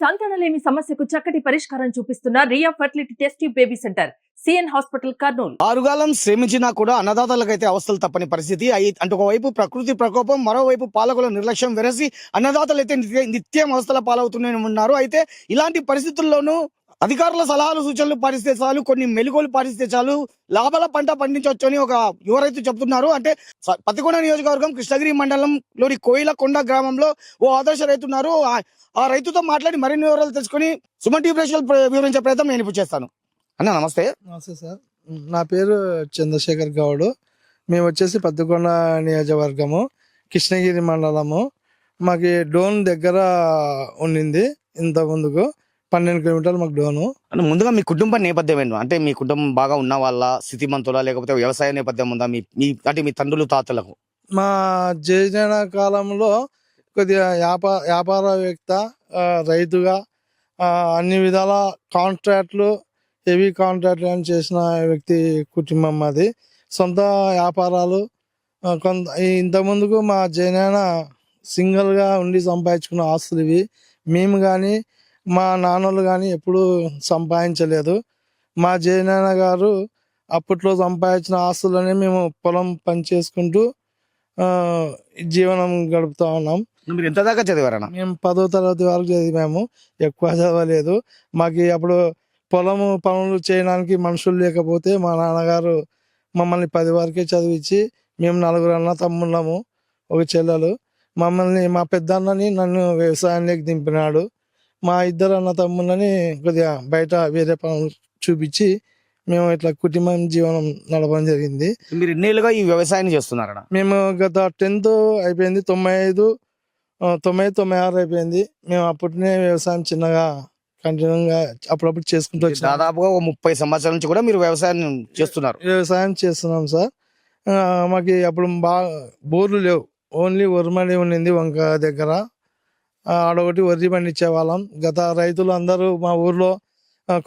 సంతానలేమి సమస్యకు చక్కటి పరిష్కారం చూపిస్తున్న Riya fertility test tube baby center CN hospital Kurnool. ఆరుగాలం శ్రమించినా కూడా అన్నదాతలకైతే అవస్థలు తప్పని పరిస్థితి. అంటే ఒకవైపు ప్రకృతి ప్రకోపం, మరోవైపు పాలకుల నిర్లక్ష్యం వెరసి అన్నదాతలు అయితే నిత్యం అవస్థల పాలవుతూనే ఉన్నారు. అయితే ఇలాంటి పరిస్థితుల్లోనూ అధికారుల సలహాలు సూచనలు పాటిస్తే చాలు, కొన్ని మెలుగులు పాటిస్తే చాలు, లాభాల పంట పండించవచ్చు అని ఒక యువ రైతు చెబుతున్నారు. అంటే పత్తికొండ నియోజకవర్గం కృష్ణగిరి మండలంలోని కోయిలకొండ గ్రామంలో ఓ ఆదర్శ రైతు ఉన్నారు. ఆ రైతుతో మాట్లాడి మరిన్ని వివరాలు తెలుసుకొని సుమన్ టీవీ ప్రేక్షకులు వివరించే ప్రయత్నం నేను ఇప్పుడు చేస్తాను. అన్న నమస్తే. నమస్తే సార్, నా పేరు చంద్రశేఖర్ గౌడ్. మేము వచ్చేసి పత్తికొండ నియోజకవర్గము, కృష్ణగిరి మండలము. మాకు డోన్ దగ్గర ఉండింది. ఇంత ముందుకు 12 కిలోమీటర్లు మాకు డోను. అంటే ముందుగా మీ కుటుంబ నేపథ్యం ఏంటి? అంటే మీ కుటుంబం బాగా ఉన్న వాళ్ళ, స్థితిమంతుల, లేకపోతే వ్యవసాయ నేపథ్యం ఉందా అంటే మీ తండ్రులు తాతలకు? మా జయజన కాలంలో కొద్దిగా వ్యాపారవేత్త, రైతుగా అన్ని విధాల కాంట్రాక్ట్లు, హెవీ కాంట్రాక్ట్లు అని చేసిన వ్యక్తి కుటుంబం మాది. సొంత వ్యాపారాలు కొంత. ఇంతకుముందుకు మా జయనాన్న సింగిల్గా ఉండి సంపాదించుకున్న ఆస్తులు ఇవి. మేము కానీ మా నాన్నలు కానీ ఎప్పుడూ సంపాదించలేదు. మా జయనాన్న గారు అప్పట్లో సంపాదించిన ఆస్తులని మేము పొలం పని చేసుకుంటూ జీవనం గడుపుతా ఉన్నాం. మీరు ఎంత దాకా చదివారన్నా? మేము 10వ తరగతి వరకు చదివాము, ఎక్కువ చదవలేదు. మాకు అప్పుడు పొలము పనులు చేయడానికి మనుషులు లేకపోతే మా నాన్నగారు మమ్మల్ని 10 వరకే చదివించి, మేము 4 అన్న తమ్ముళ్ళము, ఒక చెల్లెలు. మా పెద్దన్నని నన్ను వ్యవసాయంలోకి దింపినాడు. మా 2 అన్న తమ్ముళ్ళని కొద్దిగా బయట వేరే పనులు చూపించి మేము ఇట్లా కుటుంబం జీవనం నడపడం జరిగింది. మీరు ఎన్నేళ్ళుగా ఈ వ్యవసాయం చేస్తున్నారా? మేము గత 10th అయిపోయింది, 95, 96 అయిపోయింది. మేము అప్పటినే వ్యవసాయం చిన్నగా కంటిన్యూగా అప్పుడప్పుడు చేసుకుంటూ వచ్చాం. దాదాపుగా 30 సంవత్సరాల నుంచి కూడా మీరు వ్యవసాయం చేస్తున్నారు? వ్యవసాయం చేస్తున్నాం సార్. మాకు అప్పుడు బాగా బోర్లు లేవు, ఓన్లీ వరిమడి ఉండింది వంక దగ్గర. ఆడొకటి వరి పండించే వాళ్ళం. గత రైతులు అందరూ మా ఊర్లో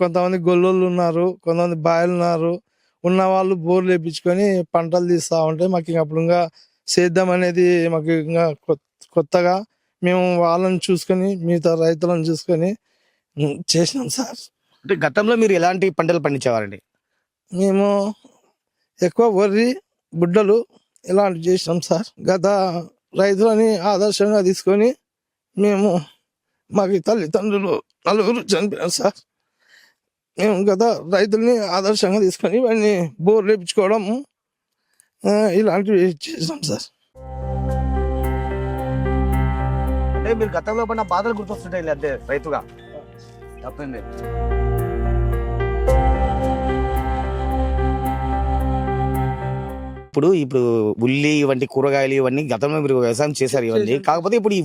కొంతమంది గొల్లోళ్ళు ఉన్నారు, కొంతమంది బాయలు ఉన్నారు. ఉన్న వాళ్ళు బోర్లు వేయించుకొని పంటలు తీస్తూ ఉంటే మాకు ఇంకా అప్పుడు ఇంకా సేద్యం అనేది మాకు ఇంకా కొత్తగా మేము వాళ్ళని చూసుకొని, మిగతా రైతులను చూసుకొని చేసినాం సార్. అంటే గతంలో మీరు ఎలాంటి పంటలు పండించేవారండి? మేము ఎక్కువ వరి, బుడ్డలు ఇలాంటివి చేసినాం సార్. గత రైతులని ఆదర్శంగా తీసుకొని మేము, మాకు తల్లిదండ్రులు 4 చనిపోయారు సార్. మేము గత రైతుల్ని ఆదర్శంగా తీసుకొని వాడిని బోర్ లేపించుకోవడం ఇలాంటివి చేసాం సార్. అంటే మీరు గతంలో పడిన బాధలు గుర్తొస్తుంటాయి అదే రైతుగా? తప్పండి. ఇప్పుడు ఉల్లి ఇవంటి కూరగాయలు ఇవన్నీ గతంలో మీరు వ్యవసాయం చేశారు ఇవన్నీ. కాకపోతే ఇప్పుడు ఈ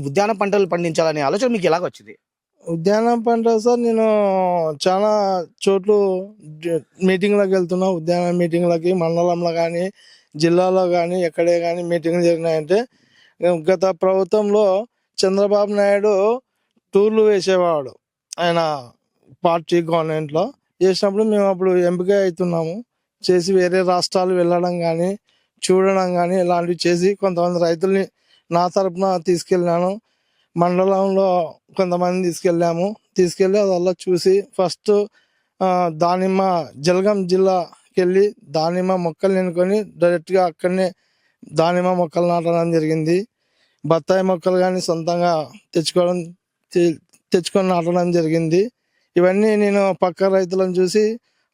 ఉద్యాన పంటలు పండించాలనే ఆలోచన మీకు ఎలాగ వచ్చింది? ఉద్యాన పంట సార్, నేను చాలా చోట్లు మీటింగ్లకు వెళ్తున్నా. ఉద్యాన మీటింగ్లకి మండలంలో కానీ జిల్లాలో కానీ ఎక్కడే కానీ మీటింగ్లు జరిగినాయంటే, గత ప్రభుత్వంలో చంద్రబాబు నాయుడు టూర్లు వేసేవాడు. ఆయన పార్టీ గవర్నమెంట్లో చేసినప్పుడు మేము అప్పుడు ఎంపిక అవుతున్నాము. చేసి వేరే రాష్ట్రాలు వెళ్ళడం కానీ చూడడం కానీ ఇలాంటివి చేసి కొంతమంది రైతుల్ని నా తరపున తీసుకెళ్ళినాను. మండలంలో కొంతమంది తీసుకెళ్ళి అదల్లా చూసి ఫస్ట్ దానిమ్మ జలగం జిల్లాకి వెళ్ళి దానిమ్మ మొక్కలు ఎన్నుకొని డైరెక్ట్గా అక్కడనే దానిమ్మ మొక్కలు నాటడం జరిగింది. బత్తాయి మొక్కలు కానీ సొంతంగా తెచ్చుకొని నాటడం జరిగింది. ఇవన్నీ నేను పక్క రైతులను చూసి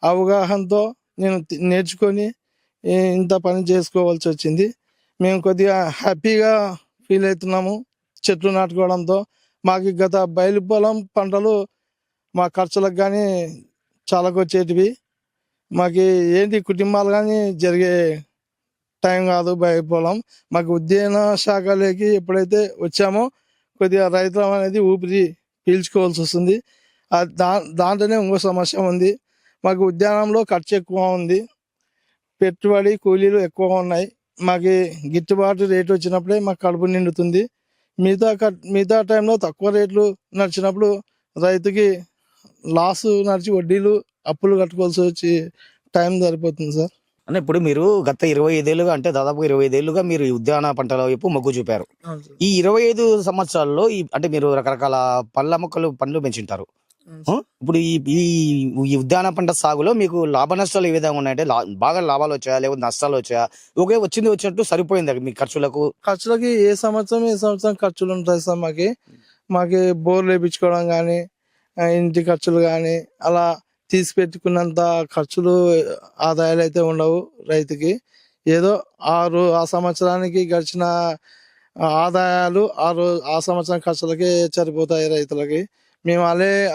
అవగాహనతో నేను నేర్చుకొని ఇంత పని చేసుకోవాల్సి వచ్చింది. మేము కొద్దిగా హ్యాపీగా ఫీల్ అవుతున్నాము చెట్లు నాటుకోవడంతో. మాకు గత బయలు పొలం పంటలు మా ఖర్చులకు కానీ చాలా వచ్చేటివి. మాకు ఏంటి కుటుంబాలు కానీ జరిగే టైం కాదు బయలు పొలం. మాకు ఉద్యాన శాఖలోకి ఎప్పుడైతే వచ్చామో కొద్దిగా రైతులం అనేది ఊపిరి పీల్చుకోవాల్సి వస్తుంది. దాంట్లోనే ఇంకో సమస్య ఉంది. మాకు ఉద్యానంలో ఖర్చు ఎక్కువ ఉంది, పెట్టుబడి కూలీలు ఎక్కువ ఉన్నాయి. మాకు గిట్టుబాటు రేటు వచ్చినప్పుడే మాకు కడుపు నిండుతుంది. మిగతా టైంలో తక్కువ రేట్లు నడిచినప్పుడు రైతుకి లాసు నడిచి వడ్డీలు అప్పులు కట్టుకోవాల్సి వచ్చి టైం సరిపోతుంది సార్. అంటే ఇప్పుడు మీరు గత 25 ఏళ్ళుగా అంటే దాదాపు 25 ఏళ్ళుగా మీరు ఈ ఉద్యాన పంటల వైపు మొగ్గు చూపారు. అవును సార్. ఈ 25 సంవత్సరాల్లో అంటే మీరు రకరకాల పళ్ళ మొక్కలు పండ్లు పెంచుంటారు. అవును ఆ! సార్. ఇప్పుడు ఈ ఈ ఈ ఉద్యాన పంట సాగులో మీకు లాభ నష్టాలు ఏ విధంగా ఉన్నాయంటే బాగా లాభాలు వచ్చాయా? లేకపోతే నష్టాలు వచ్చాయా? ఒకే వచ్చింది వచ్చినట్టు సరిపోయిందా మీ ఖర్చులకు? ఖర్చులకి ఏ సంవత్సరం ఖర్చులు ఉంటాయి సార్ మాకి. మాకి బోర్లు వేపించుకోవడం కానీ, ఇంటి ఖర్చులు కానీ అలా తీసి పెట్టుకున్నంత ఖర్చులు ఆదాయాలు అయితే ఉండవు రైతుకి. ఏదో ఆ సంవత్సరానికి గడిచిన ఆదాయాలు ఆ సంవత్సరం ఖర్చులకే సరిపోతాయి రైతులకి. మేము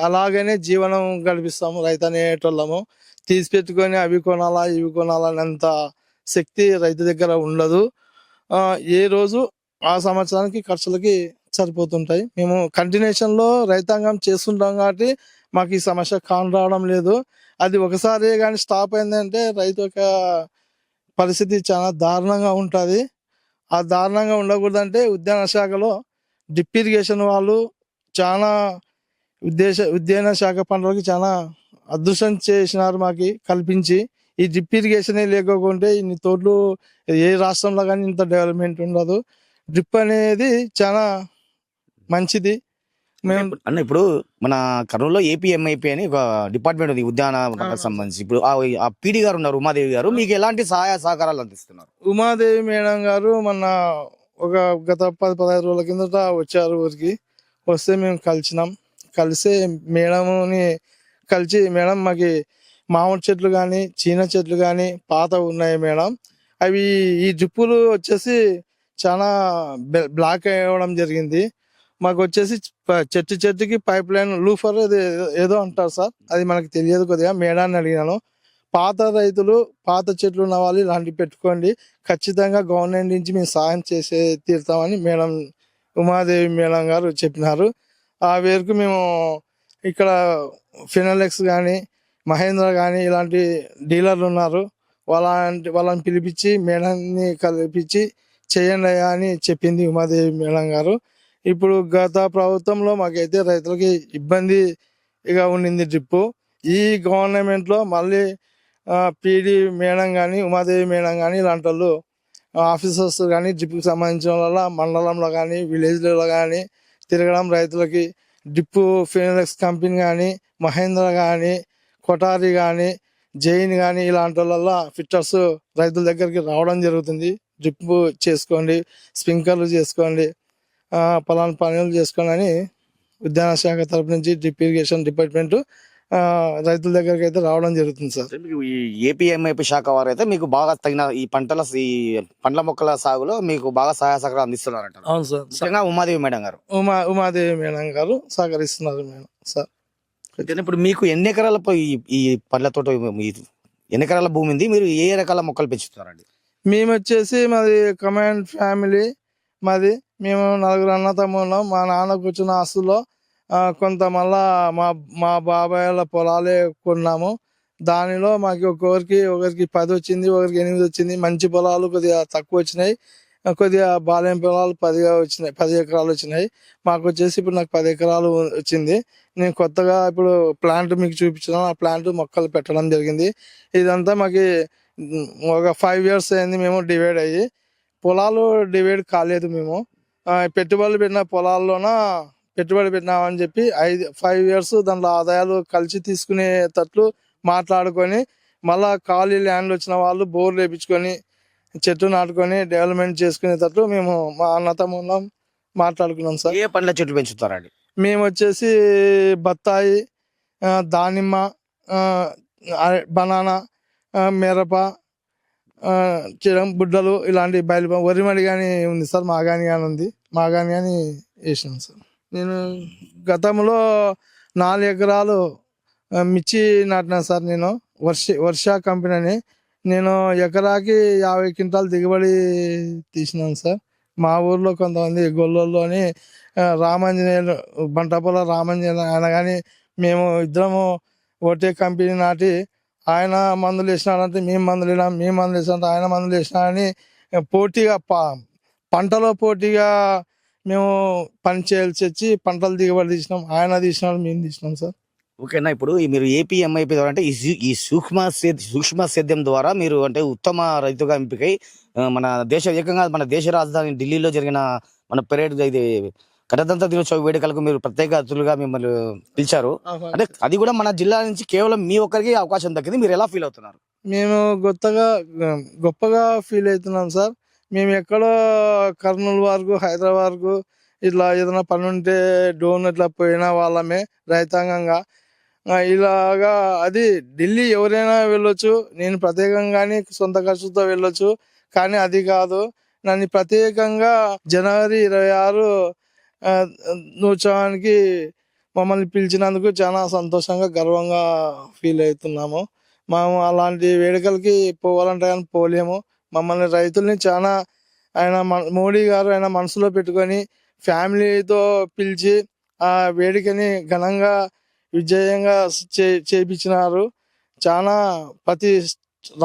అలాగనే జీవనం గడిపిస్తాము రైతు అనేటోళ్ళము. తీసి పెట్టుకొని అవి కొనాలా ఇవి కొనాలా అనేంత శక్తి రైతు దగ్గర ఉండదు. ఏ రోజు ఆ సంవత్సరానికి ఖర్చులకి సరిపోతుంటాయి. మేము కంటిన్యూషన్‌లో రైతాంగం చేస్తుంటాం కాబట్టి మాకు ఈ సమస్య కానరావడం లేదు. అది ఒకసారే గాని స్టాప్ అయిందంటే రైతు యొక్క పరిస్థితి చాలా దారుణంగా ఉంటది. ఆ దారుణంగా ఉండకూడదంటే ఉద్యాన శాఖలో డ్రిప్ ఇరిగేషన్ వాళ్ళు చాలా ఉద్యాన శాఖ పనులకి చాలా అదృష్టం చేసినారు మాకి కల్పించి. ఈ డ్రిప్ ఇరిగేషనే లేకోకుంటే ఇన్ని తోటలు ఏ రాష్ట్రంలో గాని ఇంత డెవలప్‌మెంట్ ఉండదు. డ్రిప్ అనేది చాలా మంచిది. మేము ఇప్పుడు మన కర్నూలులో ఏపీఎంఐపీ అని ఒక డిపార్ట్మెంట్ ఉంది ఉద్యాన పంటలకు అవును సార్. సంబంధించి. ఇప్పుడు ఆ పీడీ గారు ఉన్నారు ఉమాదేవి గారు. మీకు ఎలాంటి సహాయ సహకారాలు అందిస్తున్నారు? ఉమాదేవి మేడం గారు ఒక గత 15 రోజుల కిందట వచ్చారు ఊరికి. వస్తే మేము కలిసినాం. కలిసి మేడం మాకి మామిడి చెట్లు కానీ చీన చెట్లు కానీ పాతవి ఉన్నాయి మేడం. అవి ఈ డ్రిప్పులు వచ్చేసి చాలా బ్లాక్ అవ్వడం జరిగింది. మాకు వచ్చేసి చెట్టుకి పైప్ లైన్ లూఫర్ ఏదో అంటారు సార్. అది మనకు తెలియదు కొద్దిగా మేడాన్ని అడిగినాను. పాత రైతులు పాత చెట్లు ఉన్న వాళ్ళు ఇలాంటివి పెట్టుకోండి, ఖచ్చితంగా గవర్నమెంట్ నుంచి మేము సాయం చేసే తీరుతామని మేడం ఉమాదేవి మేడం గారు చెప్పినారు. ఆ మేరకు మేము ఇక్కడ ఫినోలెక్స్ కానీ మహేంద్ర కానీ ఇలాంటి డీలర్లు ఉన్నారు. వాళ్ళని పిలిపించి మేడాన్ని కల్పించి చేయండి అయ్యా అని చెప్పింది ఉమాదేవి మేడం గారు. ఇప్పుడు గత ప్రభుత్వంలో మాకైతే రైతులకి ఇబ్బందిగా ఉండింది డ్రిప్పు. ఈ గవర్నమెంట్లో మళ్ళీ పీడీ మేడం కానీ ఉమాదేవి మేడం కానీ ఇలాంటి వాళ్ళు ఆఫీసర్స్ కానీ డ్రిప్కి సంబంధించిన వాళ్ళ మండలంలో కానీ విలేజ్లలో కానీ తిరగడం రైతులకి డ్రిప్ ఫినోలెక్స్ కంపెనీ కానీ మహేంద్ర కానీ కొటారి కానీ జైన్ కానీ ఇలాంటి వాళ్ళ ఫిట్టర్స్ రైతుల దగ్గరికి రావడం జరుగుతుంది. డ్రిప్ చేసుకోండి, స్ప్రింక్లర్లు చేసుకోండి, పలానా పనులు చేసుకోండి అని ఉద్యాన శాఖ తరపు నుంచి డ్రిప్ ఇరిగేషన్ డిపార్ట్మెంట్ రైతుల దగ్గరికి అయితే రావడం జరుగుతుంది సార్. మీకు ఈ ఏపీఎంఐపీ శాఖ వారు అయితే మీకు బాగా తగిన ఈ పండ్ల మొక్కల సాగులో మీకు బాగా సహాయ సహకారం అందిస్తున్నారంట. అవును సార్. ముఖ్యంగా ఉమాదేవి మేడం గారు. ఉమాదేవి మేడం గారు సహకరిస్తున్నారు మేడం సార్. ఇప్పుడు మీకు ఎన్ని ఎకరాల ఈ పండ్ల తోట ఎన్ని ఎకరాల భూమి ఉంది? మీరు ఏ రకాల మొక్కలు పెంచుతున్నారండి? మేము వచ్చేసి మాది కమాండ్ ఫ్యామిలీ. మేము 4 అన్నతమ్ముళ్ళం. మా నాన్నకు వచ్చిన ఆస్తుల్లో కొంత మళ్ళా మా బాబాయ్ల పొలాలే కొన్నాము. దానిలో మాకు ఒకరికి 10 వచ్చింది, ఒకరికి 8 వచ్చింది. మంచి పొలాలు కొద్దిగా తక్కువ వచ్చినాయి, కొద్దిగా బాలేం పొలాలు 10 ఎకరాలు వచ్చినాయి. మాకు వచ్చేసి ఇప్పుడు నాకు 10 ఎకరాలు వచ్చింది. నేను కొత్తగా ఇప్పుడు ప్లాంట్ మీకు చూపించిన ఆ ప్లాంట్ మొక్కలు పెట్టడం జరిగింది. ఇదంతా మాకు ఒక 5 years అయింది మేము డివైడ్ అయ్యి. పొలాలు డివైడ్ కాలేదు మేము. పెట్టుబడులు పెట్టినామని చెప్పి 5 years దాంట్లో ఆదాయాలు కలిసి తీసుకునేటట్లు మాట్లాడుకొని మళ్ళా ఖాళీ ల్యాండ్ వచ్చిన వాళ్ళు బోర్లు వేయించుకొని చెట్టు నాటుకొని డెవలప్మెంట్ చేసుకునేటట్లు మేము మా అన్నతమ్ముళ్ళం మాట్లాడుకున్నాం సార్. ఏ పండ్ల చెట్లు పెంచుతారండి? మేము వచ్చేసి బత్తాయి, దానిమ్మ, బనానా, మిరప, బుడ్డలు ఇలాంటి వరిమడి కానీ ఉంది సార్. మాగాని కానీ వేసినాం సార్. నేను గతంలో 4 ఎకరాలు మిర్చి నాటినా సార్. నేను వర్ష కంపెనీ నేను ఎకరాకి 50 క్వింటాల్ దిగుబడి తీసినాను సార్. మా ఊర్లో కొంతమంది గొల్లోళ్ళు అని రామాంజనేయులు బంటపొల రామాంజనేయులు ఆయన కానీ మేము ఇద్దరము ఒకటే కంపెనీ నాటి ఆయన మందులు వేసినాడంటే మేము మందులు వేసినంటే ఆయన మందులు వేసినాడని పోటీగా పంటలో పోటీగా మేము పని చేయాల్సి వచ్చి పంటలు దిగుబడి తీసినాం. ఆయన తీసినాడు, మేము తీసినాం సార్. ఓకేనా. ఇప్పుడు మీరు ఏపీ ఎంఐపీ ద్వారా అంటే ఈ సూక్ష్మ సేద్యం ద్వారా మీరు అంటే ఉత్తమ రైతుగా ఎంపికై మన మన దేశ రాజధాని ఢిల్లీలో జరిగిన మన పెరేడ్ ఇది గణతంత్ర దినోత్సవ వేడుకలకు మీరు ప్రత్యేక అతిథులుగా మిమ్మల్ని పిలిచారు. అంటే అది కూడా మన జిల్లా నుంచి కేవలం మీ ఒక్కరికి అవకాశం దక్కింది. మీరు ఎలా ఫీల్ అవుతున్నారు? మేము గొప్పగా ఫీల్ అవుతున్నాం సార్. మేము ఎక్కడో కర్నూలు వరకు, హైదరాబాద్ వరకు ఇట్లా ఏదైనా పని ఉంటే డోన్ ఇట్లా పోయిన వాళ్ళమే రైతాంగంగా. ఇలాగా అది ఢిల్లీ ఎవరైనా వెళ్ళొచ్చు, నేను ప్రత్యేకంగానే సొంత ఖర్చుతో వెళ్ళొచ్చు. కానీ అది కాదు, నన్ను ప్రత్యేకంగా జనవరి 26 ఉత్సవానికి మమ్మల్ని పిలిచినందుకు చాలా సంతోషంగా, గర్వంగా ఫీల్ అవుతున్నాము. మేము అలాంటి వేడుకలకి పోవాలంటే కానీ పోలేము. మమ్మల్ని రైతుల్ని చాలా మోడీ గారు ఆయన మనసులో పెట్టుకొని ఫ్యామిలీతో పిలిచి ఆ వేడుకని ఘనంగా విజయంగా చేపించినారు. చాలా ప్రతి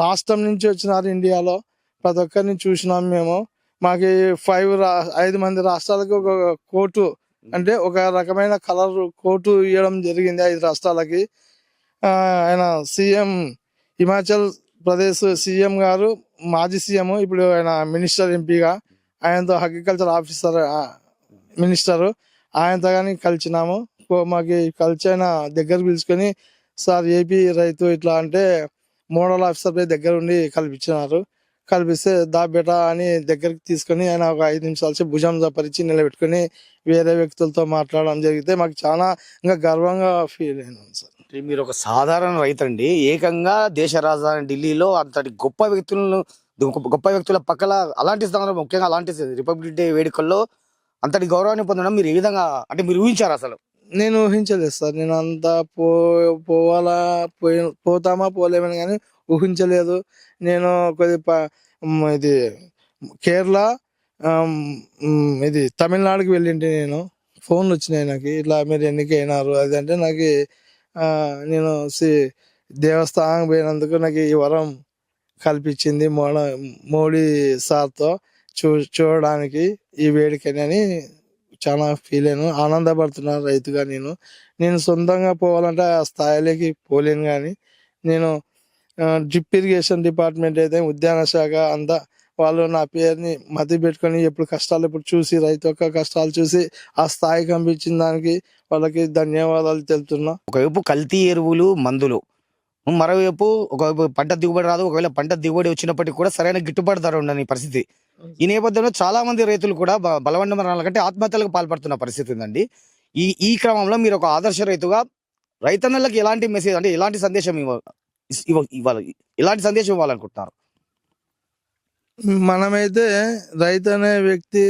రాష్ట్రం నుంచి వచ్చినారు ఇండియాలో. ప్రతి ఒక్కరిని చూసినాం మేము. మాకు 5 మంది రాష్ట్రాలకు ఒక కోటు, అంటే ఒక రకమైన కలర్ కోటు ఇవ్వడం జరిగింది 5 రాష్ట్రాలకి. ఆయన సీఎం హిమాచల్ ప్రదేశ్ సీఎం గారు, మాజీ సీఎం, ఇప్పుడు ఆయన మినిస్టర్ ఎంపీగా, ఆయనతో అగ్రికల్చర్ ఆఫీసర్ మినిస్టరు, ఆయనతో కానీ కలిసినాము. మాకు కలిసి ఆయన దగ్గర పిలుచుకొని, సార్ ఏపీ రైతు ఇట్లా అంటే మోడల్ ఆఫీసర్ దగ్గర ఉండి కల్పిస్తే దా బేటా అని దగ్గరికి తీసుకొని ఆయన ఒక 5 నిమిషాలు భుజం జపరిచి నిలబెట్టుకొని వేరే వ్యక్తులతో మాట్లాడడం జరిగితే మాకు చాలా ఇంకా గర్వంగా ఫీల్ అయినాం సార్. మీరు ఒక సాధారణ రైతు అండి, ఏకంగా దేశ రాజధాని ఢిల్లీలో అంతటి గొప్ప వ్యక్తుల పక్కల అలాంటి స్థానంలో, ముఖ్యంగా అలాంటి రిపబ్లిక్ డే వేడుకల్లో అంతటి గౌరవాన్ని పొందడం మీరు ఏ విధంగా, అంటే మీరు ఊహించారు అసలు? నేను ఊహించలేదు సార్. నేను అంతా పోతామా పోలేమని కానీ ఊహించలేదు. నేను ఇది కేరళ, ఇది తమిళనాడుకి వెళ్ళింటే నేను ఫోన్లు వచ్చినాయి నాకు, ఇట్లా మీరు ఎన్నికైనారు అది అంటే. నాకు నేను దేవస్థానం పోయినందుకు నాకు ఈ వరం కల్పించింది మోడీ సార్తో చూడడానికి ఈ వేడుకని అని చాలా ఫీల్ అయ్యాను. ఆనందపడుతున్నాను రైతుగా. నేను సొంతంగా పోవాలంటే ఆ స్థాయిలోకి పోలేను. కానీ నేను డ్రిప్ ఇరిగేషన్ డిపార్ట్మెంట్ అయితే, ఉద్యాన శాఖ అంతా వాళ్ళు నా పేరుని మతి పెట్టుకొని ఎప్పుడు చూసి రైతు యొక్క కష్టాలు చూసి ఆ స్థాయికి పంపించిన దానికి వాళ్ళకి ధన్యవాదాలు తెలుపుతున్నా. ఒకవైపు కల్తీ ఎరువులు, మందులు, మరోవైపు ఒకవైపు పంట దిగుబడి రాదు. ఒకవేళ పంట దిగుబడి వచ్చినప్పటికీ కూడా సరైన గిట్టుబాటు ధర ఉండని పరిస్థితి. ఈ నేపథ్యంలో చాలా మంది రైతులు కూడా బలవంత మరణాల కంటే ఆత్మహత్యలకు పాల్పడుతున్న పరిస్థితి ఉందండి. ఈ క్రమంలో మీరు ఒక ఆదర్శ రైతుగా రైతన్నలకు ఎలాంటి మెసేజ్, అంటే ఎలాంటి సందేశం ఇవ్వాలనుకుంటున్నారు? మనమైతే రైతు అనే వ్యక్తి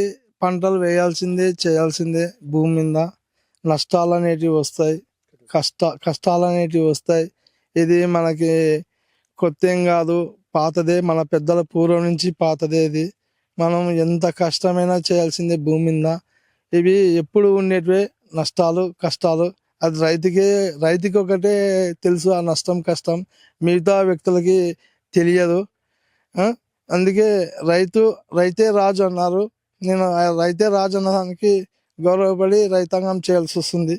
పంటలు వేయాల్సిందే, చేయాల్సిందే. భూమి మీద నష్టాలు అనేటివి వస్తాయి, కష్టాలు అనేటివి వస్తాయి. ఇది మనకి కొత్త ఏం కాదు, పాతదే, మన పెద్దల పూర్వం నుంచి పాతదే. ఇది మనం ఎంత కష్టమైనా చేయాల్సిందే భూమి మీద. ఇవి ఎప్పుడు ఉండేటివే నష్టాలు, కష్టాలు. అది రైతుకి ఒకటే తెలుసు ఆ నష్టం, కష్టం. మిగతా వ్యక్తులకి తెలియదు. అందుకే రైతే రాజు అన్నారు. నేను రైతే రాజు అన్నదానికి గౌరవపడి రైతాంగం చేయాల్సి వస్తుంది.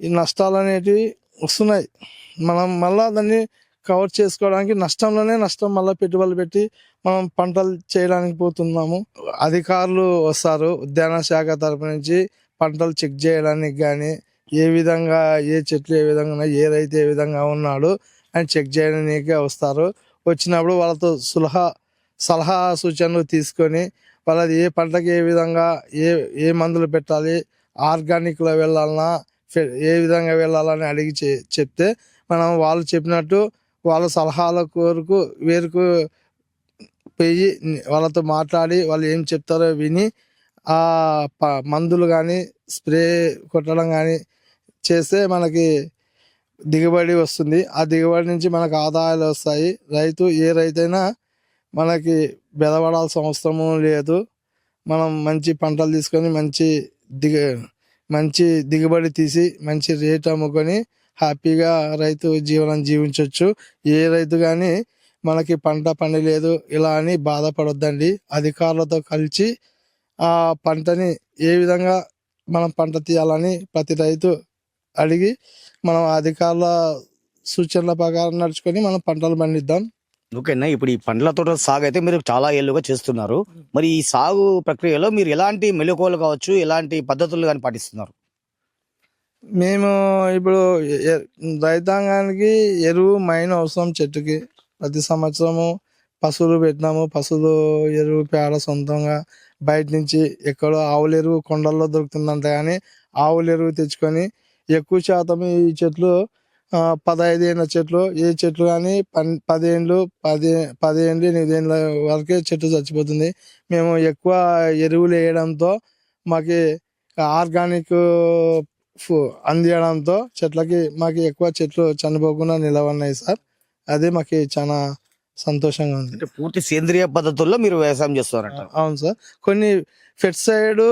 ఈ నష్టాలు అనేటివి వస్తున్నాయి. మనం మళ్ళా దాన్ని కవర్ చేసుకోవడానికి నష్టం మళ్ళీ పెట్టుబడులు పెట్టి మనం పంటలు చేయడానికి పోతున్నాము. అధికారులు వస్తారు ఉద్యాన శాఖ తరపు నుంచి పంటలు చెక్ చేయడానికి, కానీ ఏ విధంగా ఏ చెట్లు ఏ విధంగా ఉన్నాయి, ఏ రైతు ఏ విధంగా ఉన్నాడు అని చెక్ చేయడానికే వస్తారు. వచ్చినప్పుడు వాళ్ళతో సలహా సూచనలు తీసుకొని వాళ్ళది ఏ పంటకి ఏ విధంగా ఏ మందులు పెట్టాలి, ఆర్గానిక్లో వెళ్ళాలన్నా ఏ విధంగా వెళ్ళాలని అడిగి చెప్తే మనం వాళ్ళు చెప్పినట్టు వాళ్ళ సలహాల వేరుకు పోయి వాళ్ళతో మాట్లాడి వాళ్ళు ఏం చెప్తారో విని ఆ మందులు కానీ స్ప్రే కొట్టడం కానీ చేస్తే మనకి దిగుబడి వస్తుంది. ఆ దిగుబడి నుంచి మనకు ఆదాయాలు వస్తాయి. ఏ రైతైనా మనకి బెదపడాల్సిన అవసరము లేదు. మనం మంచి పంటలు తీసుకొని మంచి దిగుబడి తీసి మంచి రేట్ అమ్ముకొని హ్యాపీగా రైతు జీవనం జీవించవచ్చు. ఏ రైతు కానీ మనకి పంట పండలేదు ఇలా అని బాధపడొద్దండి. అధికారులతో కలిసి ఆ పంటని ఏ విధంగా మనం పంట తీయాలని ప్రతి రైతు అడిగి మనం అధికారుల సూచనల ప్రకారం నడుచుకొని మనం పంటలు పండిద్దాం. ఓకేనా, ఇప్పుడు ఈ పండ్ల తోటల సాగు అయితే మీరు చాలా ఏళ్ళుగా చేస్తున్నారు. మరి ఈ సాగు ప్రక్రియలో మీరు ఎలాంటి మెలకువలు కావచ్చు, ఎలాంటి పద్ధతులు కానీ పాటిస్తున్నారు? మేము ఇప్పుడు రైతాంగానికి ఎరువు మైన్ అవసరం చెట్టుకి. ప్రతి సంవత్సరము పశువులు పెట్టినాము. పశువులు ఎరువు పేడ సొంతంగా బయట నుంచి ఎక్కడో ఆవుల ఎరువు కొండల్లో దొరుకుతుందంట, కానీ ఆవుల ఎరువు తెచ్చుకొని ఎక్కువ శాతం ఈ చెట్లు 15 ఏళ్ళ చెట్లు, ఏ చెట్లు కానీ 10 ఏళ్ళు 8 ఏళ్ళ వరకే చెట్టు చచ్చిపోతుంది. మేము ఎక్కువ ఎరువులు వేయడంతో మాకు ఆర్గానిక్ అందియడంతో మాకు ఎక్కువ చెట్లు చనిపోకుండా నిలవన్నాయి సార్. అదే మాకు చాలా సంతోషంగా ఉంది. అంటే పూర్తి సేంద్రియ పద్ధతుల్లో మీరు వ్యవసాయం చేస్తారంట. అవును సార్. కొన్ని ఫెర్టిసైడ్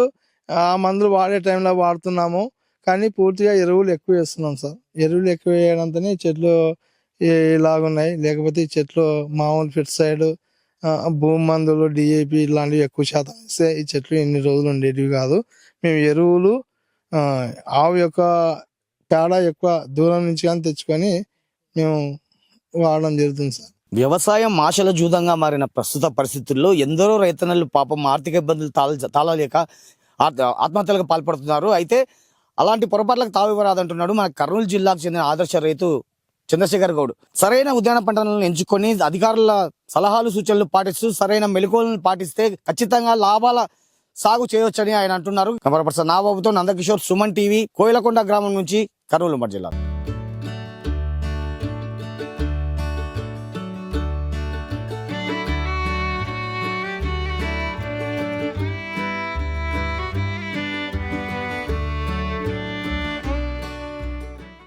ఆ మందులు వాడే టైంలో వాడుతున్నాము, కానీ పూర్తిగా ఎరువులు ఎక్కువ వేస్తున్నాం సార్. ఎరువులు ఎక్కువ వేయడంతోనే చెట్లు ఇలాగున్నాయి. లేకపోతే ఈ చెట్లు మామూలు ఫెర్టిసైడ్, భూమి మందులు, డిఏపి ఇలాంటివి ఎక్కువ శాతం ఇస్తే ఈ చెట్లు ఎన్ని రోజులు ఉండేటివి కాదు. మేము ఎరువులు ఆవు యొక్క పేడ ఎక్కువ దూరం నుంచి కానీ తెచ్చుకొని మేము వాడడం జరుగుతుంది సార్. వ్యవసాయం ఆశల జూదంగా మారిన ప్రస్తుత పరిస్థితుల్లో ఎందరో రైతన్నలు పాపం ఆర్థిక ఇబ్బందులు తాళలేక ఆత్మహత్యలకు పాల్పడుతున్నారు. అయితే అలాంటి పొరపాట్లకు తావివ్వరాదంటున్నాడు మన కర్నూలు జిల్లాకు చెందిన ఆదర్శ రైతు చంద్రశేఖర్ గౌడ్. సరైన ఉద్యాన పంటలను ఎంచుకొని అధికారుల సలహాలు సూచనలు పాటిస్తూ సరైన మెలకువలను పాటిస్తే ఖచ్చితంగా లాభాల సాగు చేయవచ్చని ఆయన అంటున్నారు. కెమెరా పర్సన్ నాబాబుతో నందకిషోర్, సుమన్ టీవీ, కోయిలకొండ గ్రామం నుంచి, కర్నూలు జిల్లా.